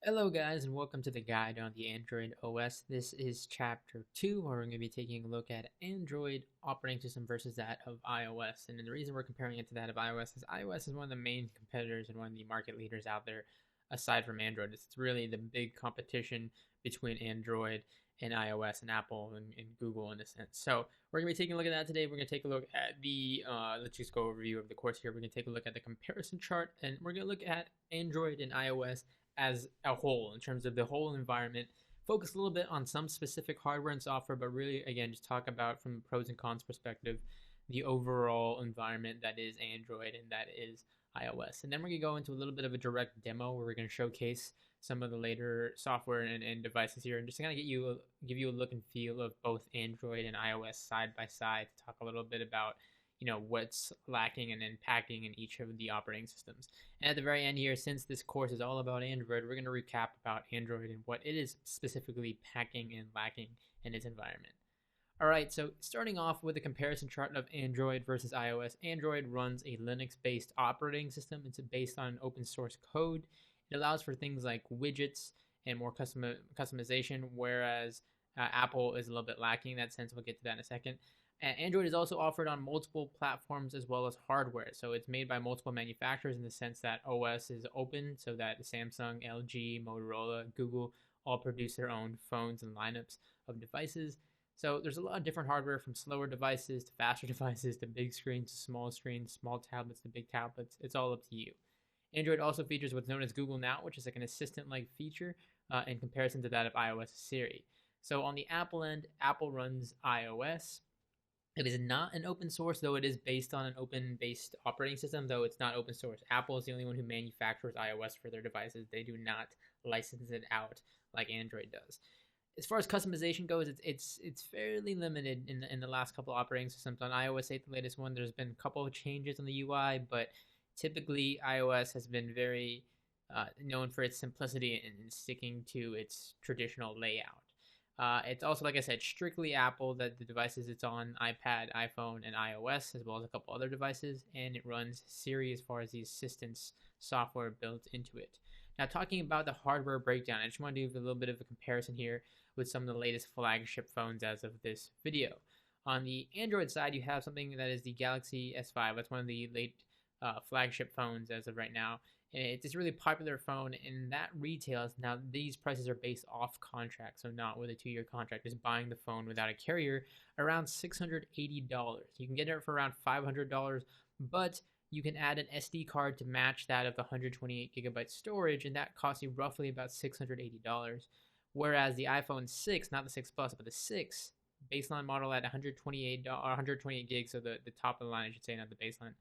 Hello guys and welcome to the guide on the Android OS. This is chapter 2 where we're going to be taking a look at Android operating system versus that of iOS. And the reason we're comparing it to that of iOS is one of the main competitors and one of the market leaders out there aside from Android. It's really the big competition between Android and iOS and Apple and Google in a sense. So we're going to be taking a look at that today. We're going to take a look at the, let's just go overview of the course here. We're going to take a look at the comparison chart and we're going to look at Android and iOS as a whole in terms of the whole environment. Focus a little bit on some specific hardware and software, but really, again, just talk about from a pros and cons perspective the overall environment that is Android and that is iOS. And then we're going to go into a little bit of a direct demo where we're going to showcase some of the later software and devices here and just kind of give you a look and feel of both Android and iOS side by side to talk a little bit about what's lacking and impacting in each of the operating systems. And at the very end here, since this course is all about Android, we're going to recap about Android and what it is specifically packing and lacking in its environment. All right, so starting off with a comparison chart of Android versus iOS. Android runs a Linux-based operating system. It's based on open source code. It allows for things like widgets and more customization, whereas Apple is a little bit lacking in that sense. We'll get to that in a second. Android is also offered on multiple platforms as well as hardware. So it's made by multiple manufacturers in the sense that OS is open so that Samsung, LG, Motorola, Google all produce their own phones and lineups of devices. So there's a lot of different hardware from slower devices to faster devices to big screens to small tablets to big tablets. It's all up to you. Android also features what's known as Google Now, which is like an assistant-like feature in comparison to that of iOS Siri. So on the Apple end, Apple runs iOS. It is not an open source, though it is based on an open-based operating system, though it's not open source. Apple is the only one who manufactures iOS for their devices. They do not license it out like Android does. As far as customization goes, it's fairly limited in the last couple of operating systems. On iOS 8, the latest one, there's been a couple of changes on the UI, but typically iOS has been very known for its simplicity and sticking to its traditional layout. It's also, like I said, strictly Apple, that the devices it's on, iPad, iPhone, and iOS, as well as a couple other devices, and it runs Siri as far as the assistance software built into it. Now, talking about the hardware breakdown, I just want to do a little bit of a comparison here with some of the latest flagship phones as of this video. On the Android side, you have something that is the Galaxy S5. That's one of the late flagship phones as of right now. It's a really popular phone, and that retails. Now, these prices are based off contract, so not with a 2-year contract. Just buying the phone without a carrier, around $680. You can get it for around $500, but you can add an SD card to match that of the 128 gigabyte storage, and that costs you roughly about $680. Whereas the iPhone 6, not the 6 Plus, but the 6 baseline model at 128 gigs, so the top of the line, I should say, not the baseline.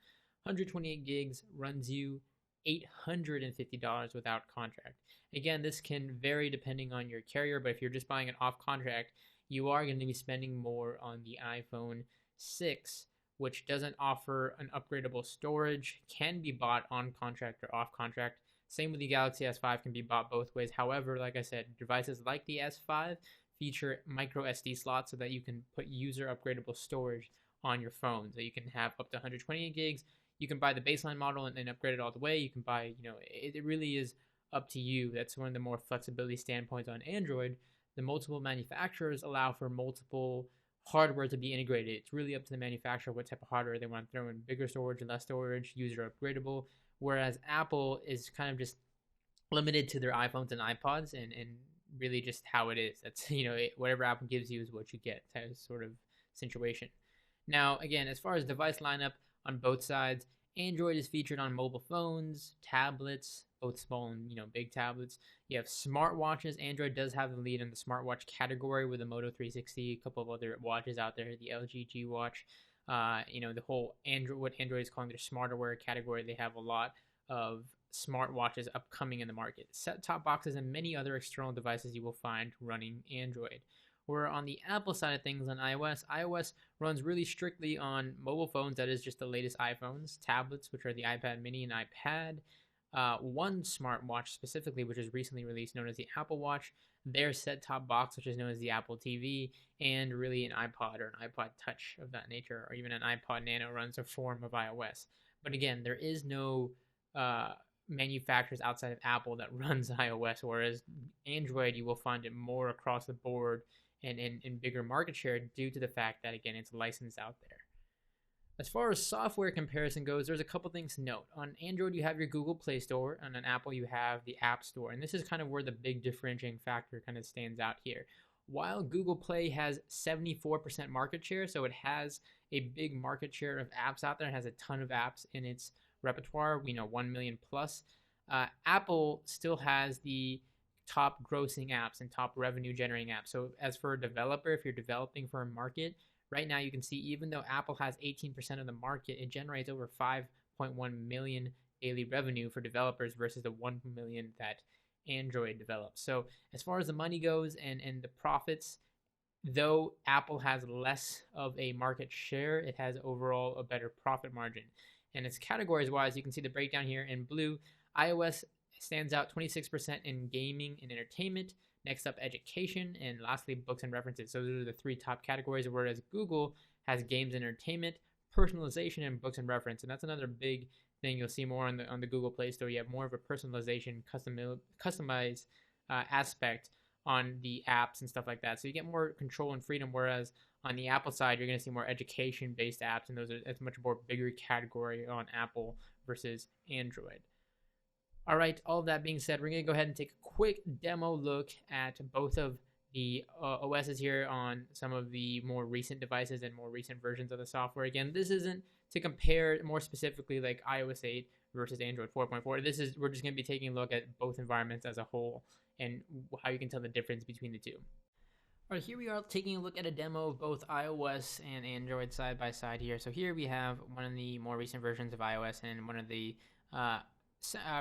128 gigs runs you $850 without contract. Again, this can vary depending on your carrier, but if you're just buying it off contract, you are going to be spending more on the iPhone 6, which doesn't offer an upgradable storage, can be bought on contract or off contract. Same with the Galaxy S5, can be bought both ways. However, like I said, devices like the S5 feature micro SD slots so that you can put user upgradable storage on your phone. So you can have up to 128 gigs. You can buy the baseline model and upgrade it all the way. You can buy, it really is up to you. That's one of the more flexibility standpoints on Android. The multiple manufacturers allow for multiple hardware to be integrated. It's really up to the manufacturer what type of hardware they want to throw in, bigger storage, less storage, user upgradable. Whereas Apple is kind of just limited to their iPhones and iPods and really just how it is. That's, whatever Apple gives you is what you get, type of sort of situation. Now, again, as far as device lineup, on both sides, Android is featured on mobile phones, tablets, both small and big tablets. You have smartwatches. Android does have the lead in the smartwatch category with the Moto 360, a couple of other watches out there, the LG G Watch. The whole Android, what Android is calling their smarter wear category. They have a lot of smartwatches upcoming in the market. Set-top boxes and many other external devices you will find running Android. Where on the Apple side of things on iOS runs really strictly on mobile phones, that is just the latest iPhones, tablets, which are the iPad mini and iPad, one smartwatch specifically, which is recently released, known as the Apple Watch, their set-top box, which is known as the Apple TV, and really an iPod or an iPod Touch of that nature, or even an iPod Nano runs a form of iOS. But again, there is no manufacturers outside of Apple that runs iOS, whereas Android, you will find it more across the board and in bigger market share due to the fact that, again, it's licensed out there. As far as software comparison goes, there's a couple things to note. On Android, you have your Google Play Store, and on Apple, you have the App Store. And this is kind of where the big differentiating factor kind of stands out here. While Google Play has 74% market share, so it has a big market share of apps out there, it has a ton of apps in its repertoire, 1 million plus, Apple still has the top grossing apps and top revenue generating apps. So as for a developer, if you're developing for a market, right now you can see even though Apple has 18% of the market, it generates over 5.1 million daily revenue for developers versus the 1 million that Android develops. So as far as the money goes and the profits, though Apple has less of a market share, it has overall a better profit margin. And it's categories wise, you can see the breakdown here in blue. iOS stands out 26% in gaming and entertainment. Next up, education, and lastly, books and references. So those are the three top categories, whereas Google has games and entertainment, personalization, and books and reference. And that's another big thing you'll see more on the Google Play Store. You have more of a personalization, customized aspect on the apps and stuff like that. So you get more control and freedom, whereas on the Apple side, you're going to see more education-based apps, and it's much more bigger category on Apple versus Android. All right, all of that being said, we're going to go ahead and take a quick demo look at both of the OSs here on some of the more recent devices and more recent versions of the software. Again, this isn't to compare more specifically like iOS 8 versus Android 4.4. We're just going to be taking a look at both environments as a whole and how you can tell the difference between the two. All right, here we are taking a look at a demo of both iOS and Android side by side here. So here we have one of the more recent versions of iOS and one of the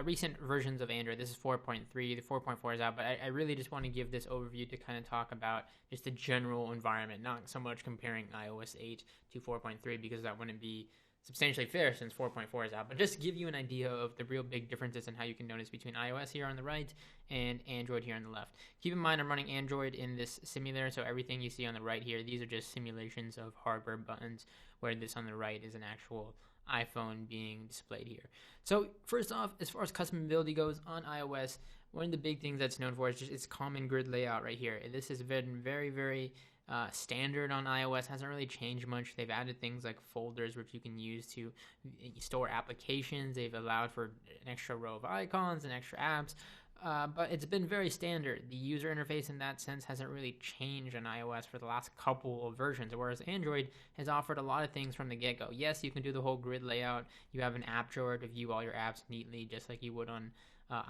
recent versions of Android. This is 4.3. The 4.4 is out, but I really just want to give this overview to kind of talk about just the general environment, not so much comparing iOS 8 to 4.3 because that wouldn't be substantially fair since 4.4 is out, but just to give you an idea of the real big differences and how you can notice between iOS here on the right and Android here on the left. Keep in mind I'm running Android in this simulator, so everything you see on the right here, these are just simulations of hardware buttons, where this on the right is an actual iPhone being displayed here. So first off, as far as customability goes on iOS, one of the big things that's known for is just its common grid layout right here. This has been very, very standard on iOS, hasn't really changed much. They've added things like folders which you can use to store applications. They've allowed for an extra row of icons and extra apps, but it's been very standard. The user interface in that sense hasn't really changed on iOS for the last couple of versions, whereas Android has offered a lot of things from the get-go. Yes, you can do the whole grid layout. You have an app drawer to view all your apps neatly, just like you would on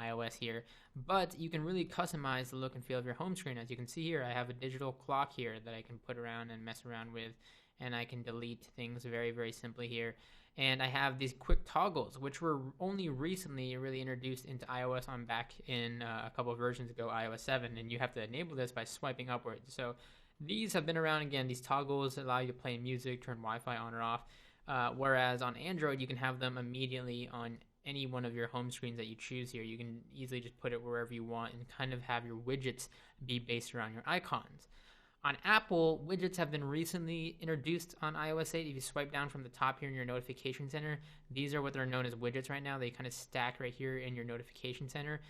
iOS here, but you can really customize the look and feel of your home screen. As you can see here, I have a digital clock here that I can put around and mess around with, and I can delete things very, very simply here. And I have these quick toggles, which were only recently really introduced into iOS on back in a couple of versions ago, iOS 7, and you have to enable this by swiping upwards. So these have been around. Again, these toggles allow you to play music, turn Wi-Fi on or off, whereas on Android, you can have them immediately on any one of your home screens that you choose here. You can easily just put it wherever you want and kind of have your widgets be based around your icons. On Apple, widgets have been recently introduced on iOS 8. If you swipe down from the top here in your notification center, these are what they're known as widgets right now. They kind of stack right here in your notification center.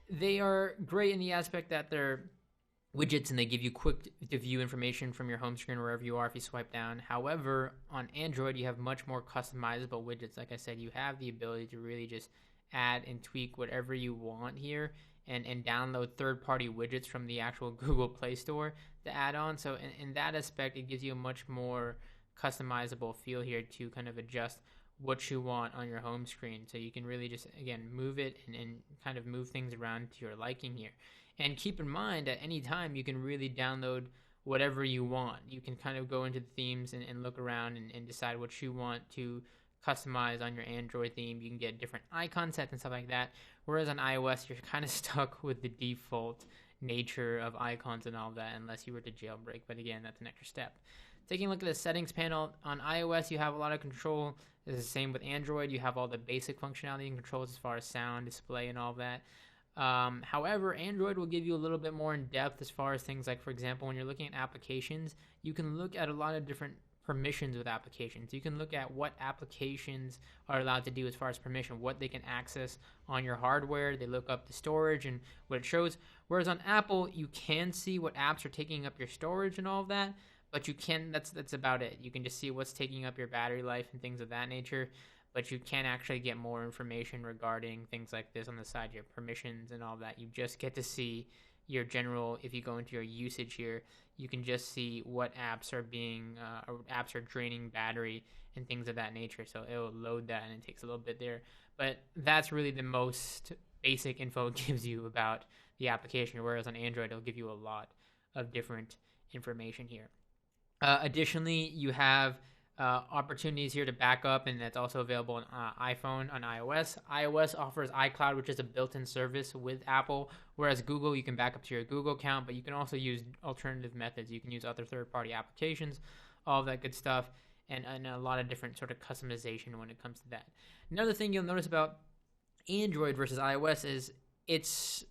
They are great in the aspect that they're widgets and they give you quick to view information from your home screen wherever you are if you swipe down. However, on Android, you have much more customizable widgets. Like I said, you have the ability to really just add and tweak whatever you want here and download third-party widgets from the actual Google Play Store to add on. So in that aspect, it gives you a much more customizable feel here to kind of adjust what you want on your home screen. So you can really just, again, move it and kind of move things around to your liking here. And keep in mind, at any time, you can really download whatever you want. You can kind of go into the themes and look around and decide what you want to customize on your Android theme. You can get different icon sets and stuff like that. Whereas on iOS, you're kind of stuck with the default nature of icons and all that unless you were to jailbreak. But again, that's an extra step. Taking a look at the settings panel, on iOS, you have a lot of control. It's the same with Android. You have all the basic functionality and controls as far as sound, display, and all that. However, Android will give you a little bit more in depth as far as things like, for example, when you're looking at applications, you can look at a lot of different permissions with applications. You can look at what applications are allowed to do as far as permission, what they can access on your hardware. They look up the storage and what it shows. Whereas on Apple, you can see what apps are taking up your storage and all of that, but you can, that's about it. You can just see what's taking up your battery life and things of that nature, but you can't actually get more information regarding things like this on the side, your permissions and all that. You just get to see your general, if you go into your usage here, you can just see what apps are being, or apps are draining battery and things of that nature. So it'll load that and it takes a little bit there. But that's really the most basic info it gives you about the application, whereas on Android, it'll give you a lot of different information here. Additionally, you have opportunities here to back up, and that's also available on iPhone, on iOS. iOS offers iCloud, which is a built-in service with Apple, whereas Google, you can back up to your Google account, but you can also use alternative methods. You can use other third-party applications, all of that good stuff, and a lot of different sort of customization when it comes to that. Another thing you'll notice about Android versus iOS is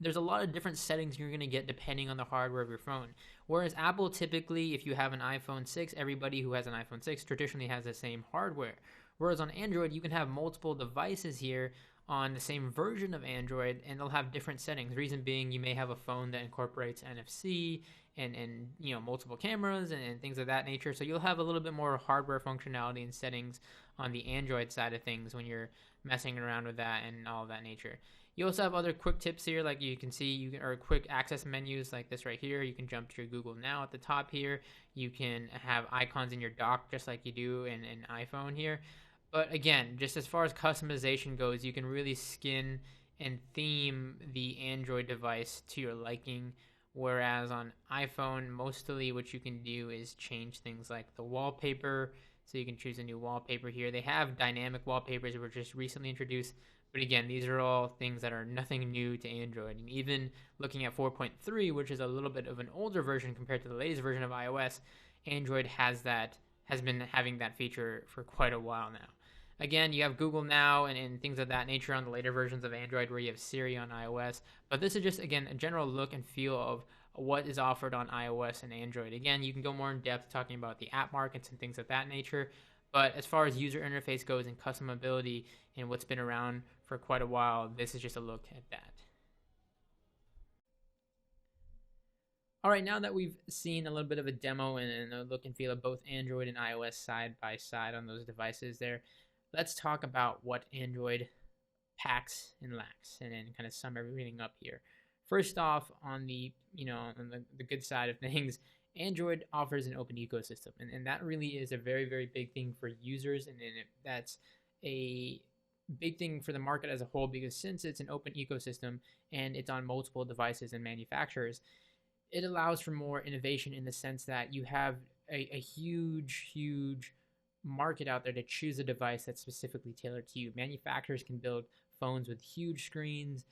there's a lot of different settings you're going to get depending on the hardware of your phone. Whereas Apple, typically, if you have an iPhone 6, everybody who has an iPhone 6 traditionally has the same hardware. Whereas on Android, you can have multiple devices here on the same version of Android, and they'll have different settings. Reason being, you may have a phone that incorporates NFC and multiple cameras and things of that nature. So you'll have a little bit more hardware functionality and settings on the Android side of things when you're messing around with that and all of that nature. You also have other quick tips here, like you can see, or quick access menus like this right here. You can jump to your Google Now at the top here. You can have icons in your dock just like you do in an iPhone here. But again, just as far as customization goes, you can really skin and theme the Android device to your liking. Whereas on iPhone, mostly what you can do is change things like the wallpaper. So you can choose a new wallpaper here. They have dynamic wallpapers that were just recently introduced. But again, these are all things that are nothing new to Android. And even looking at 4.3, which is a little bit of an older version compared to the latest version of iOS, Android has been having that feature for quite a while now. Again, you have Google Now and things of that nature on the later versions of Android where you have Siri on iOS. But this is just, again, a general look and feel of what is offered on iOS and Android. Again, you can go more in depth talking about the app markets and things of that nature. But as far as user interface goes and customability and what's been around for quite a while, this is just a look at that. All right, now that we've seen a little bit of a demo and a look and feel of both Android and iOS side by side on those devices there, let's talk about what Android packs and lacks and then kind of sum everything up here. First off, on the good side of things, Android offers an open ecosystem, and that really is a very, very big thing for users, and that's a big thing for the market as a whole, because since it's an open ecosystem and it's on multiple devices and manufacturers, it allows for more innovation in the sense that you have a huge market out there to choose a device that's specifically tailored to you. Manufacturers can build phones with huge screens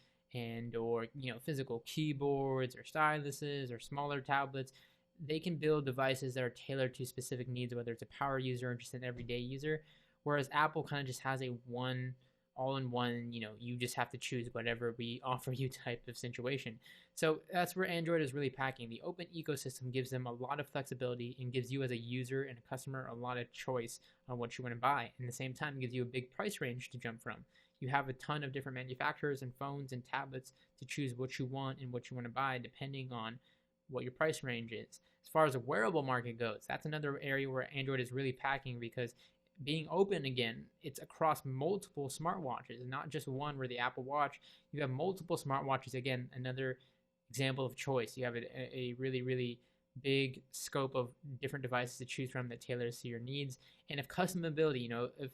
or physical keyboards or styluses or smaller tablets. They can build devices that are tailored to specific needs, whether it's a power user or just an everyday user. Whereas Apple kind of just has a all-in-one, you just have to choose whatever we offer you type of situation. So that's where Android is really packing. The open ecosystem gives them a lot of flexibility and gives you as a user and a customer a lot of choice on what you want to buy. And at the same time, it gives you a big price range to jump from. You have a ton of different manufacturers and phones and tablets to choose what you want and what you want to buy depending on what your price range is. As far as the wearable market goes, that's another area where Android is really packing, because being open, again, it's across multiple smartwatches, not just one where the Apple Watch. You have multiple smartwatches. Again, another example of choice. You have a really, really big scope of different devices to choose from that tailors to your needs. And if customability, if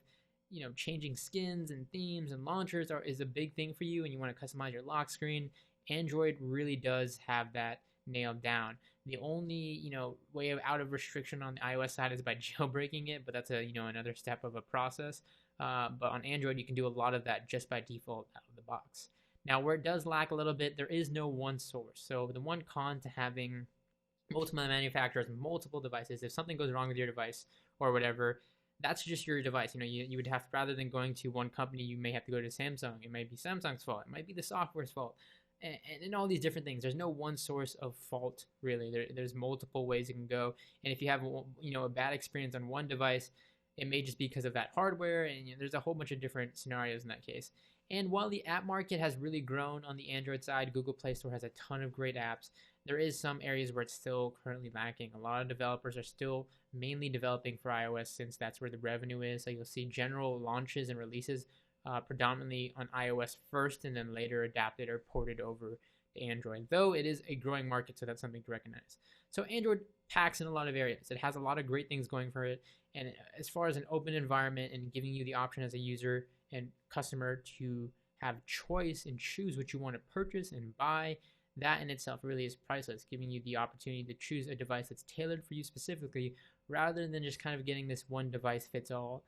changing skins and themes and launchers is a big thing for you and you want to customize your lock screen, Android really does have that nailed down. The only way out of restriction on the iOS side is by jailbreaking it, but that's another step of a process. But on Android, you can do a lot of that just by default out of the box. Now, where it does lack a little bit, there is no one source. So the one con to having multiple manufacturers, multiple devices, if something goes wrong with your device or whatever, that's just your device. You would have to, rather than going to one company, you may have to go to Samsung. It might be Samsung's fault. It might be the software's fault. and all these different things. There's no one source of fault really. There's multiple ways it can go, and if you have a bad experience on one device, it may just be because of that hardware, and there's a whole bunch of different scenarios in that case. And while the app market has really grown on the Android side, Google Play Store has a ton of great apps. There is some areas where it's still currently lacking. A lot of developers are still mainly developing for iOS since that's where the revenue is. So you'll see general launches and releases predominantly on iOS first, and then later adapted or ported over to Android, though it is a growing market, so that's something to recognize. So Android packs in a lot of areas. It has a lot of great things going for it, and as far as an open environment and giving you the option as a user and customer to have choice and choose what you want to purchase and buy, that in itself really is priceless, giving you the opportunity to choose a device that's tailored for you specifically, rather than just kind of getting this one device fits all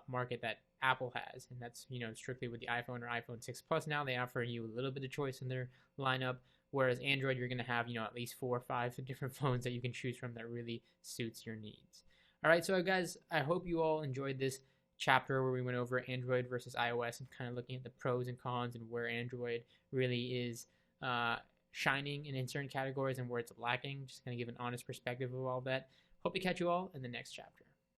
market that Apple has. And that's strictly with the iPhone or iPhone 6 Plus. Now they offer you a little bit of choice in their lineup, whereas Android, you're going to have at least 4 or 5 different phones that you can choose from that really suits your needs. All right, so guys, I hope you all enjoyed this chapter where we went over Android versus iOS and kind of looking at the pros and cons and where Android really is shining in certain categories and where it's lacking. Just kind of give an honest perspective of all that. Hope to catch you all in the next chapter.